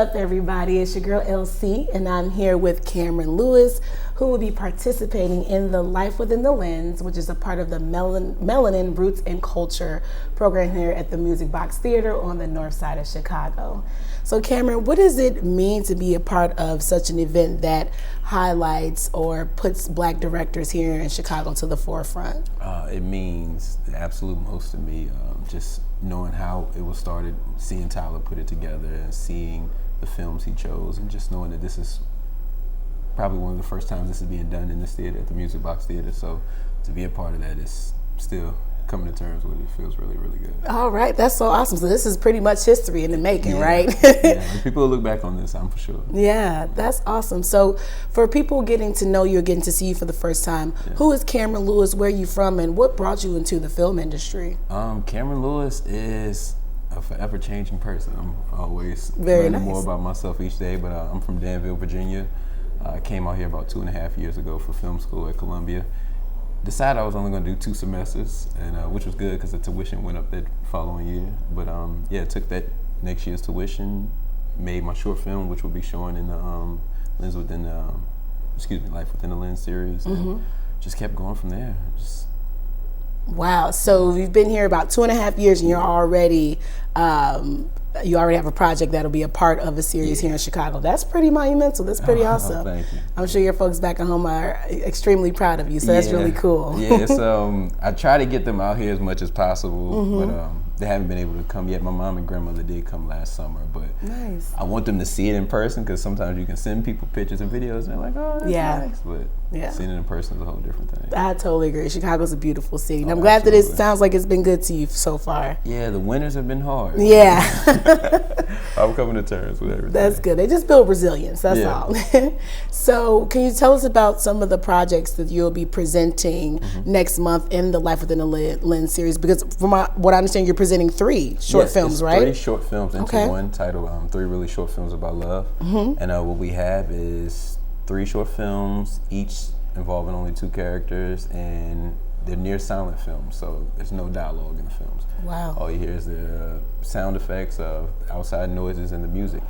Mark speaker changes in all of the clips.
Speaker 1: up, everybody? It's your girl Elle Cee, and I'm here with Camryn Lewis, who will be participating in the Life Within the Lens, which is a part of the Melanin Roots and Culture program here at the Music Box Theater on the north side of Chicago. So Camryn, what does it mean to be a part of such an event that highlights or puts Black directors here in Chicago to the forefront?
Speaker 2: It means the absolute most to me, just knowing how it was started, seeing Tyler put it together and seeing the films he chose, and just knowing that this is probably one of the first times this is being done in this theater, at the Music Box Theater. So to be a part of that is still coming to terms with it. Feels really, really good. All
Speaker 1: right, that's so awesome. So this is pretty much history in the making, right?
Speaker 2: Yeah, people will look back on this, I'm for sure.
Speaker 1: Yeah, that's awesome. So for people getting to know you or getting to see you for the first time, who is Camryn Lewis, where are you from, and what brought you into the film industry?
Speaker 2: Camryn Lewis is a forever changing person. I'm always learning more about myself each day, but I'm from Danville, Virginia. I came out here about 2.5 years ago for film school at Columbia. Decided I was only going to do 2 semesters, and which was good because the tuition went up that following year. But took that next year's tuition, made my short film, which will be showing in the Life Within the Lens series, and just kept going from there.
Speaker 1: Wow! So you've been here about 2.5 years, and you're already you already have a project that'll be a part of a series here in Chicago. That's pretty monumental. That's pretty awesome.
Speaker 2: Thank you.
Speaker 1: I'm sure your folks back at home are extremely proud of you, so that's really cool.
Speaker 2: Yeah, so I try to get them out here as much as possible, but they haven't been able to come yet. My mom and grandmother did come last summer, but I want them to see it in person, because sometimes you can send people pictures and videos and they're like, oh, that's nice. But seeing it in person is a whole different thing.
Speaker 1: I totally agree. Chicago's a beautiful city. And I'm glad that it sounds like it's been good to you so far.
Speaker 2: Yeah, the winters have been hard.
Speaker 1: Yeah.
Speaker 2: I'm coming to terms with everything.
Speaker 1: That's good. They just build resilience, that's all. So can you tell us about some of the projects that you'll be presenting next month in the Life Within the Lens series? Because from what I understand, you're presenting 3 short films, right?
Speaker 2: 3 short films into one, titled 3 really short films about love. And what we have is 3 short films, each involving only 2 characters, and they're near silent films, so there's no dialogue in the films.
Speaker 1: Wow.
Speaker 2: All you hear is the sound effects of outside noises and the music.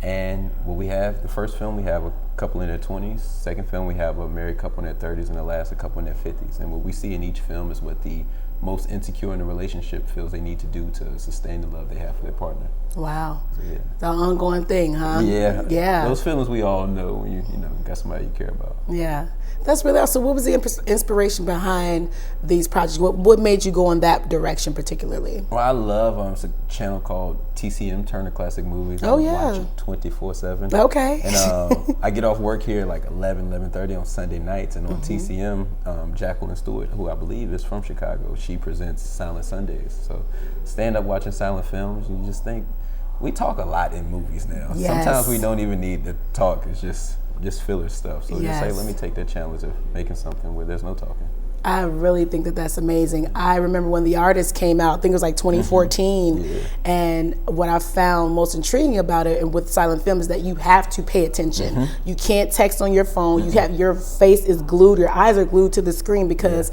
Speaker 2: And what we have, the first film, we have a couple in their 20s. Second film, we have a married couple in their 30s, and the last, a couple in their 50s. And what we see in each film is what the most insecure in a relationship feels they need to do to sustain the love they have for their partner.
Speaker 1: Wow. So, it's an ongoing thing, huh?
Speaker 2: Yeah. Those feelings we all know when you got somebody you care about.
Speaker 1: Yeah. That's really awesome. What was the inspiration behind these projects? What made you go in that direction particularly?
Speaker 2: Well, I love it's a channel called TCM, Turner Classic Movies. I watch it 24/7.
Speaker 1: Okay.
Speaker 2: And I get off work here like 11:30 on Sunday nights, and on TCM, Jacqueline Stewart, who I believe is from Chicago, she presents Silent Sundays. So stand up watching silent films, and you just think, we talk a lot in movies now.
Speaker 1: Yes.
Speaker 2: Sometimes we don't even need to talk. It's just filler stuff. So just say, let me take that challenge of making something where there's no talking.
Speaker 1: I really think that that's amazing. I remember when The Artist came out, I think it was like 2014, and what I found most intriguing about it and with silent film is that you have to pay attention. You can't text on your phone. You have, your face is glued, your eyes are glued to the screen, because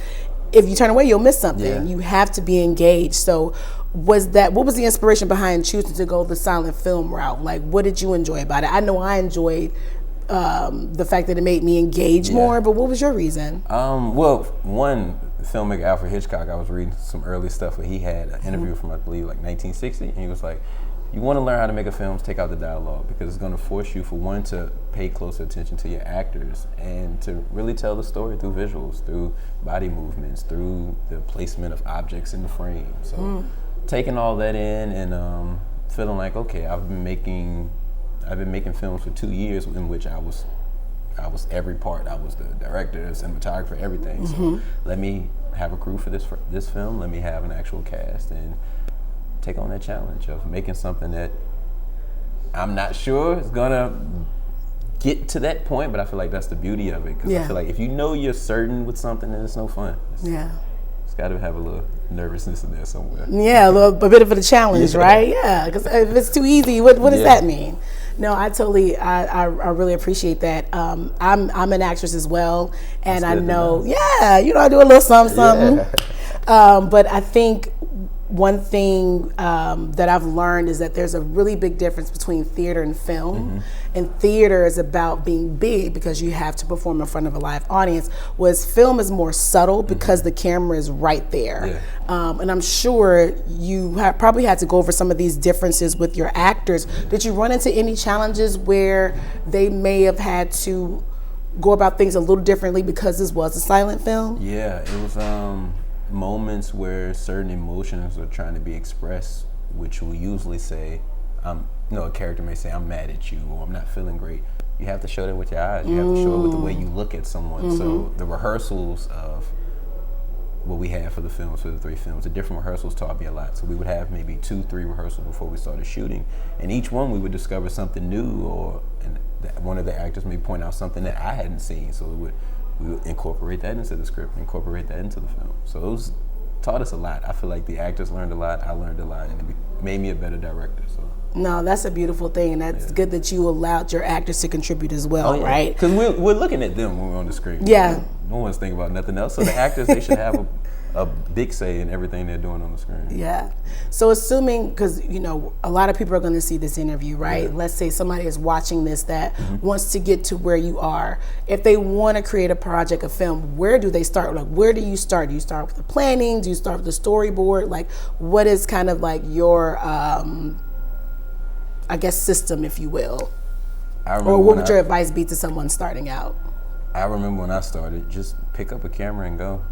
Speaker 1: if you turn away, you'll miss something. You have to be engaged. So what was the inspiration behind choosing to go the silent film route? Like, what did you enjoy about it? I know I enjoyed the fact that it made me engage more, but what was your reason?
Speaker 2: Well, one, filmmaker Alfred Hitchcock, I was reading some early stuff where he had an interview from, I believe, like 1960, and he was like, you want to learn how to make a film, take out the dialogue, because it's going to force you, for one, to pay closer attention to your actors and to really tell the story through visuals, through body movements, through the placement of objects in the frame. So taking all that in and feeling like, okay, I've been making films for 2 years in which I was every part. I was the director, the cinematographer, everything. So let me have a crew for this film. Let me have an actual cast and take on that challenge of making something that I'm not sure is gonna get to that point, but I feel like that's the beauty of it, because I feel like if you know you're certain with something, then it's no fun. It's got to have a little nervousness in there somewhere. Yeah,
Speaker 1: a bit of a challenge, right? Yeah, because if it's too easy, what does that mean? No, I really appreciate that. I'm an actress as well, and I know, I do a little something. But I think one thing that I've learned is that there's a really big difference between theater and film. And theater is about being big because you have to perform in front of a live audience, whereas film is more subtle because the camera is right there. And I'm sure you probably had to go over some of these differences with your actors. Did you run into any challenges where they may have had to go about things a little differently because this was a silent film?
Speaker 2: Yeah, it was moments where certain emotions are trying to be expressed, which will usually say, a character may say, I'm mad at you, or I'm not feeling great. You have to show that with your eyes. You have to show it with the way you look at someone. So the rehearsals of what we had for the films, for the 3 films, the different rehearsals taught me a lot. So we would have maybe 2-3 rehearsals before we started shooting. And each one we would discover something new, and one of the actors may point out something that I hadn't seen. So we would incorporate that into the script, incorporate that into the film. So those taught us a lot. I feel like the actors learned a lot, I learned a lot, and it made me a better director. So.
Speaker 1: No, that's a beautiful thing, and that's good that you allowed your actors to contribute as well, right?
Speaker 2: Because we're looking at them when we're on the screen.
Speaker 1: Yeah.
Speaker 2: No one's thinking about nothing else. So the actors, they should have a big say in everything they're doing on the screen.
Speaker 1: Yeah. So assuming, because a lot of people are going to see this interview, right? Yeah. Let's say somebody is watching this that wants to get to where you are. If they want to create a project, a film, where do they start? Like, where do you start? Do you start with the planning? Do you start with the storyboard? Like, what is kind of like your, system, if you will? Or what would your advice be to someone starting out?
Speaker 2: I remember when I started, just pick up a camera and go.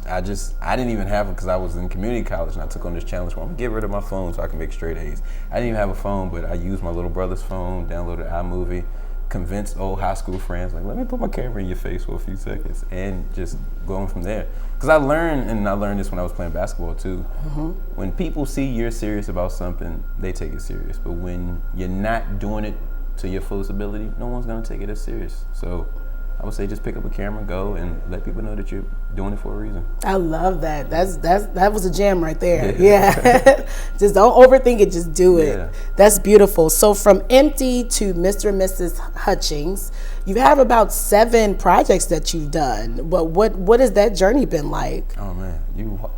Speaker 2: I didn't even have it because I was in community college and I took on this challenge where I'm gonna get rid of my phone so I can make straight A's. I didn't even have a phone, but I used my little brother's phone, downloaded iMovie, convinced old high school friends, like, let me put my camera in your face for a few seconds, and just going from there. Because I learned this when I was playing basketball too. When people see you're serious about something, they take it serious. But when you're not doing it to your fullest ability, no one's gonna take it as serious. So I would say just pick up a camera, go, and let people know that you're doing it for a reason.
Speaker 1: I love that. That was a gem right there. Yeah. Just don't overthink it, just do it. Yeah. That's beautiful. So from Empty to Mr. and Mrs. Hutchings, you have about 7 projects that you've done. But what has that journey been like?
Speaker 2: Oh man,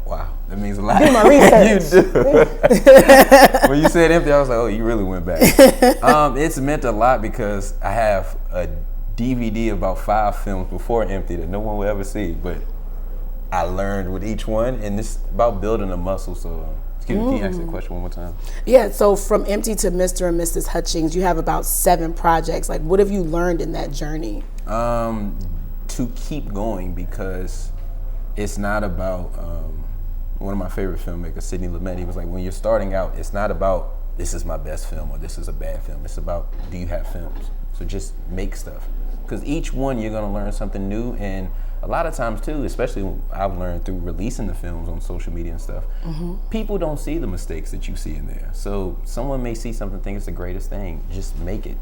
Speaker 2: wow, that means a lot.
Speaker 1: I do my research.
Speaker 2: You do. When you said Empty, I was like, oh, you really went back. It's meant a lot because I have a DVD of about 5 films before Empty that no one will ever see, but I learned with each one, and it's about building a muscle. So can you ask the question one more time? Yeah,
Speaker 1: so from Empty to Mr. and Mrs. Hutchings, you have about 7 projects. Like, what have you learned in that journey?
Speaker 2: To keep going, because it's not about, one of my favorite filmmakers, Sidney Lumet, he was like, when you're starting out, it's not about this is my best film or this is a bad film. It's about, do you have films? So just make stuff. Because each one you're gonna learn something new, and a lot of times too, especially when I've learned through releasing the films on social media and stuff, people don't see the mistakes that you see in there. So someone may see something, think it's the greatest thing, just make it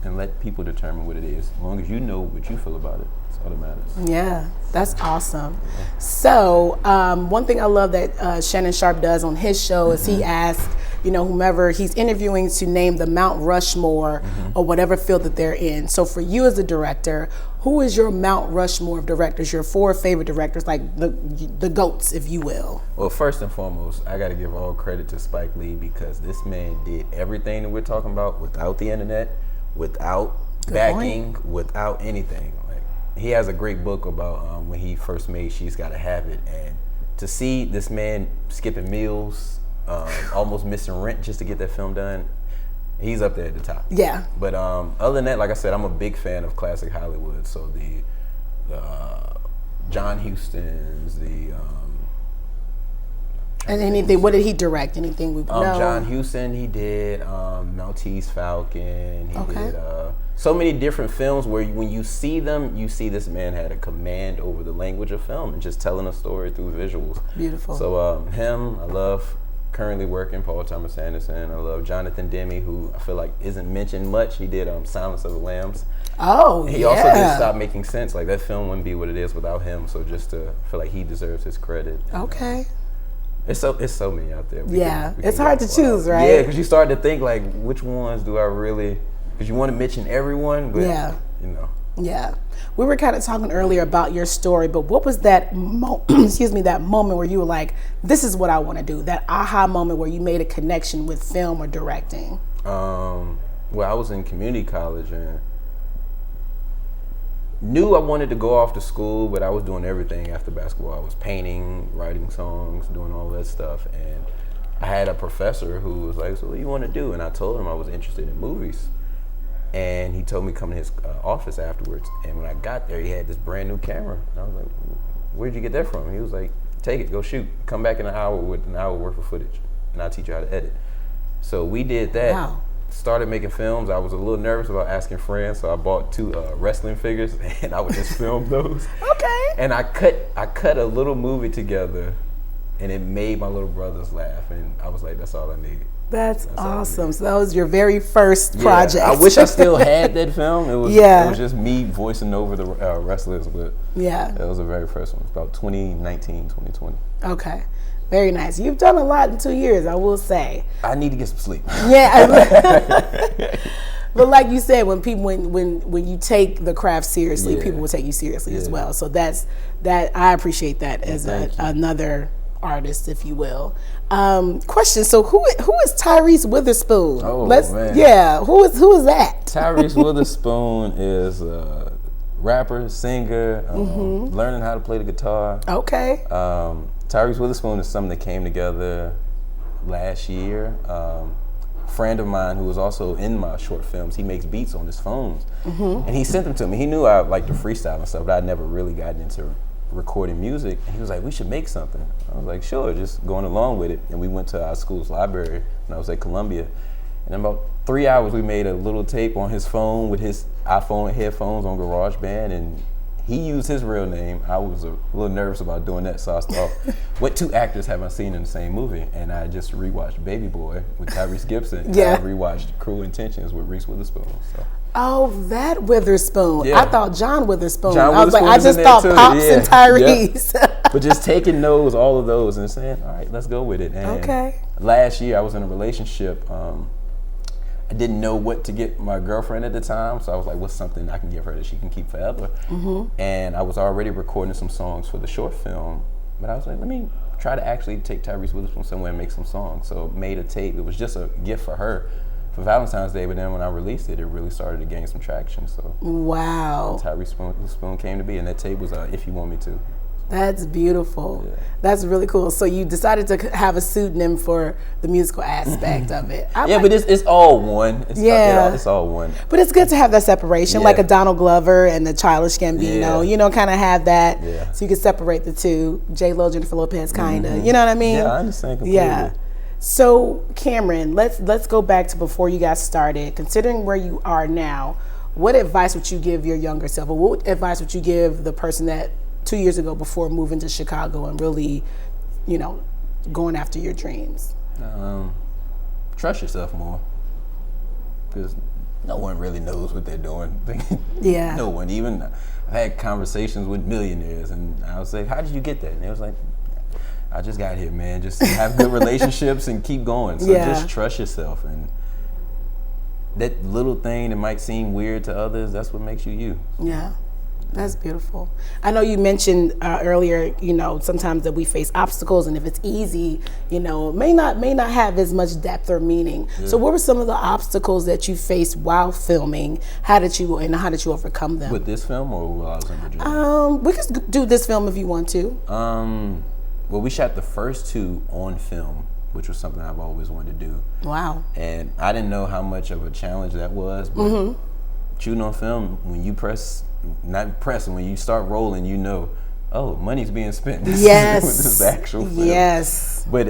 Speaker 2: and let people determine what it is. As long as you know what you feel about it, that's all that matters.
Speaker 1: Yeah, that's awesome. So one thing I love that Shannon Sharpe does on his show is he asks, whomever he's interviewing to name the Mount Rushmore or whatever field that they're in. So for you as a director, who is your Mount Rushmore of directors, your 4 favorite directors, like the GOATs, if you will?
Speaker 2: Well, first and foremost, I gotta give all credit to Spike Lee, because this man did everything that we're talking about without the internet, without backing, without anything. Like, he has a great book about when he first made She's Gotta Have It, and to see this man skipping meals, almost missing rent just to get that film done, he's up there at the top. Yeah. But other than that, like I said, I'm a big fan of classic Hollywood. So the John Huston's,
Speaker 1: and anything. What did he direct? Anything we know?
Speaker 2: John Huston, he did Maltese Falcon. He did so many different films where when you see them, you see this man had a command over the language of film and just telling a story through visuals. Beautiful. So him, I love. Currently working Paul Thomas Anderson. I love Jonathan Demme, who I feel like isn't mentioned much. He did Silence of the Lambs. Oh, he also did Stop Making Sense. Like, that film wouldn't be what it is without him. So just to feel like he deserves his credit. And, it's so many out there.
Speaker 1: It's hard to choose, right?
Speaker 2: Yeah, because you start to think like, which ones do I really? Because you want to mention everyone, but
Speaker 1: Yeah. We were kind of talking earlier about your story, but what was that that moment where you were like, this is what I want to do, that aha moment where you made a connection with film or directing?
Speaker 2: Well, I was in community college and knew I wanted to go off to school, but I was doing everything after basketball. I was painting, writing songs, doing all that stuff. And I had a professor who was like, so what do you want to do? And I told him I was interested in movies. And he told me to come to his office afterwards. And when I got there, he had this brand new camera. And I was like, where'd you get that from? He was like, take it, go shoot. Come back in an hour with an hour worth of footage. And I'll teach you how to edit. So we did that.
Speaker 1: Wow.
Speaker 2: Started making films. I was a little nervous about asking friends, so I bought 2 wrestling figures, and I would just film those.
Speaker 1: Okay.
Speaker 2: And I cut a little movie together, and it made my little brothers laugh, and I was like, that's all I needed.
Speaker 1: That's awesome. So that was your very first project.
Speaker 2: I wish I still had that film. It was just me voicing over the wrestlers, but that was the very first one. It's about 2019, 2020.
Speaker 1: Okay. Very nice. You've done a lot in 2 years, I will say.
Speaker 2: I need to get some sleep.
Speaker 1: Yeah. But like you said, when people when you take the craft seriously, people will take you seriously as well. So that I appreciate that as another artist, if you will. Question: so who is Tyrese Witherspoon?
Speaker 2: Oh, man.
Speaker 1: Yeah, who is that?
Speaker 2: Tyrese Witherspoon is a rapper, singer, learning how to play the guitar.
Speaker 1: Okay.
Speaker 2: Tyrese Witherspoon is something that came together last year. Friend of mine who was also in my short films, he makes beats on his phones. And he sent them to me. He knew I liked to freestyle and stuff, but I'd never really gotten into recording music. And he was like, we should make something. I was like, sure, just going along with it. And we went to our school's library when I was at Columbia. And in about 3 hours, we made a little tape on his phone with his iPhone headphones on GarageBand, and he used his real name. I was a little nervous about doing that, so I thought, what 2 actors have I seen in the same movie? And I just rewatched Baby Boy with Tyrese Gibson.
Speaker 1: Yeah.
Speaker 2: And I rewatched Cruel Intentions with Reese Witherspoon. So.
Speaker 1: Oh, that Witherspoon.
Speaker 2: Yeah.
Speaker 1: I thought John Witherspoon.
Speaker 2: John
Speaker 1: I was like, I
Speaker 2: Witherspoon
Speaker 1: just thought
Speaker 2: too.
Speaker 1: Pops and Tyrese.
Speaker 2: Yep. But just taking all of those and saying, all right, let's go with it. And last year I was in a relationship. I didn't know what to get my girlfriend at the time, so I was like, what's something I can give her that she can keep forever? And I was already recording some songs for the short film, but I was like, let me try to actually take Tyrese Witherspoon somewhere and make some songs. So made a tape. It was just a gift for her for Valentine's Day, but then when I released it, it really started to gain some traction. So
Speaker 1: wow.
Speaker 2: Tyrese Witherspoon came to be, and that tape was If You Want Me To.
Speaker 1: That's beautiful. Yeah. That's really cool. So you decided to have a pseudonym for the musical aspect of it.
Speaker 2: But it's all one. It's all one.
Speaker 1: But it's good to have that separation, like a Donald Glover and the Childish Gambino. You know, kind of have that, so you can separate the two. J-Lo, Jennifer Lopez, kind of. You know what I mean?
Speaker 2: Yeah, I understand completely.
Speaker 1: Yeah. So Camryn, let's go back to before you got started. Considering where you are now, what advice would you give your younger self, or what advice would you give the person that 2 years ago before moving to Chicago and really, going after your dreams?
Speaker 2: Trust yourself more, because no one really knows what they're doing.
Speaker 1: Yeah.
Speaker 2: No one. Even I've had conversations with millionaires, and I was like, how did you get that? And they was like, I just got here, man. Just have good relationships and keep going. So just trust yourself. And that little thing that might seem weird to others, that's what makes you you.
Speaker 1: Yeah. That's beautiful. I know you mentioned earlier, sometimes that we face obstacles, and if it's easy, it may not have as much depth or meaning. Yeah. So what were some of the obstacles that you faced while filming? How did you overcome them?
Speaker 2: With this film or while I was in Virginia?
Speaker 1: We could do this film if you want to.
Speaker 2: Well, we shot the first 2 on film, which was something I've always wanted to do.
Speaker 1: Wow.
Speaker 2: And I didn't know how much of a challenge that was, but shooting on film, when you when you start rolling, money's being spent.
Speaker 1: Yes.
Speaker 2: With this actual film.
Speaker 1: Yes.
Speaker 2: But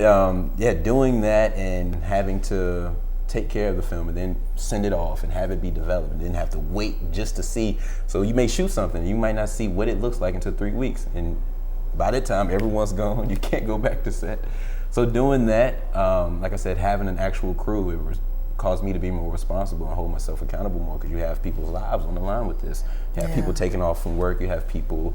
Speaker 2: doing that and having to take care of the film and then send it off and have it be developed and then have to wait just to see. So you may shoot something, you might not see what it looks like until 3 weeks. And by that time, everyone's gone. You can't go back to set. So doing that, like I said, having an actual crew, it caused me to be more responsible and hold myself accountable more, because you have people's lives on the line with this. You have people taking off from work. You have people,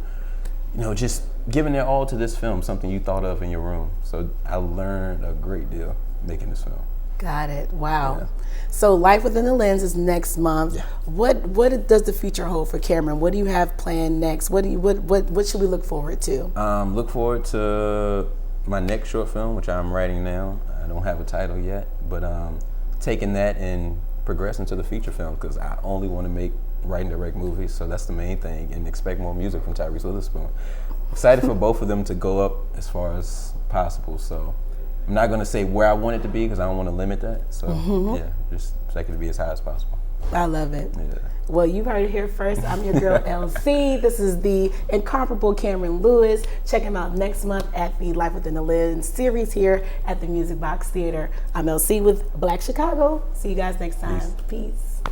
Speaker 2: just giving their all to this film, something you thought of in your room. So I learned a great deal making this film.
Speaker 1: Got it. Wow. Yeah. So Life Within the Lens is next month. Yeah. What does the future hold for Camryn? What do you have planned next? What should we look forward to?
Speaker 2: Look forward to my next short film, which I'm writing now. I don't have a title yet, but taking that and progressing to the feature film, because I only want to write and direct movies, so that's the main thing, and expect more music from Tyrese Witherspoon. Excited for both of them to go up as far as possible, so I'm not going to say where I want it to be because I don't want to limit that, so yeah, just expect it to be as high as possible.
Speaker 1: I love it.
Speaker 2: Yeah.
Speaker 1: Well, you heard it here first. I'm your girl, Elle Cee. This is the incomparable Camryn Lewis. Check him out next month at the Life Within the Lens series here at the Music Box Theater. I'm Elle Cee with Black Chicago. See you guys next time. Peace.